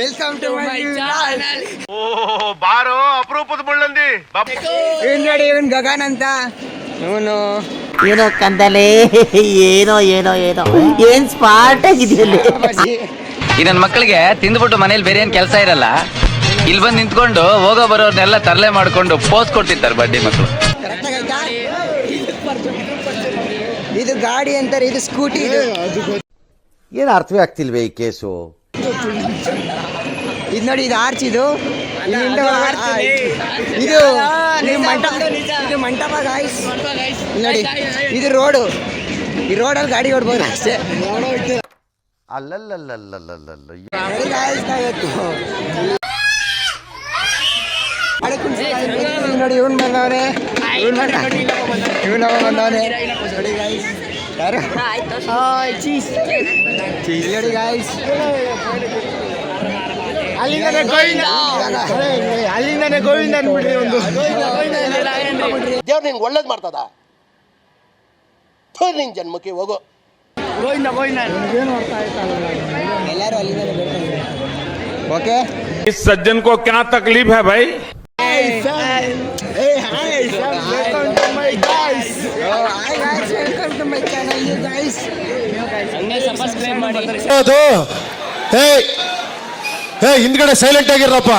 Welcome to my channel. ಓ ಬಾರೋ ಅಪರೂಪದ ಮುಳ್ಳಂದಿ. ಇವನ್ ನೋಡಿ, ಇವನ್ ಗಗನ್ ಅಂತ. ಇವನು ಏನೋ ಕಂದಲೆ, ಏನೋ ಏನೋ ಏನೋ ಏನ್ ಸ್ಮಾರ್ಟ್ ಆಗಿದೆಯಲ್ಲಿ. ಈ ನನ್ನ ಮಕ್ಕಳಿಗೆ ತಿಂದ್ಬಿಟ್ಟು ಮನೇಲಿ ಬೇರೆ ಏನ್ ಕೆಲಸ ಇರಲ್ಲ, ಇಲ್ಲಿ ಬಂದು ನಿಂತ್ಕೊಂಡು ಹೋಗೋ ಬರೋರ್ನೆಲ್ಲ ತರಲೆ ಮಾಡ್ಕೊಂಡು ಪೋಸ್ ಕೊಡ್ತಿರ್ತಾರೆ ಬಡ್ಡಿ ಮಕ್ಕಳು. ಇದು ಗಾಡಿ ಅಂತಾರೆ, ಇದು ಸ್ಕೂಟಿ. ಇದು ಏನು ಅರ್ಥವೇ ಆಗ್ತಿಲ್ವೇ ಈ ಕೇಸು? ಇದು ನೋಡಿ, ಇದು ಆರ್ಚ್. ಇದು ಇದು ಮಂಟಪ ಗಾಯ್ಸ್. ನೋಡಿ, ಇದು ರೋಡು. ಈ ರೋಡಲ್ಲಿ ಗಾಡಿ ಓಡ್ಬೋದು ಅಷ್ಟೇ. ಅಲ್ಲಲ್ಲಲ್ಲಲ್ಲಲ್ಲಲ್ಲ ನೋಡಿ, ಇವನ್ ಬಂದವನೇ, ಇವನ ಬಂದವನೇ. ನೋಡಿ ಗಾಯ್ಸ್, ಯಾರು ಚೀಸ್ ನೋಡಿ ಗಾಯ್ಸ್. ಅಲ್ಲಿಂದನೇ ಗೋವಿಂದ ಅಂದ್ಬಿಡ್ರಿ. ಒಂದು ದೇವ್ರು ನಿನ್ಗೆ ಒಳ್ಳೇದು ಮಾಡ್ತದ. ನಿನ್ ಜನ್ಮಕ್ಕೆ ಹೋಗೋ ಎಲ್ಲರೂ ಅಲ್ಲಿಂದನೇ ಓಕೆ. इस सज्जन को क्या तकलीफ है भाई? ಹಿಂದ್ಗಡೆ ಸೈಲೆಂಟ್ ಆಗಿರಪ್ಪ.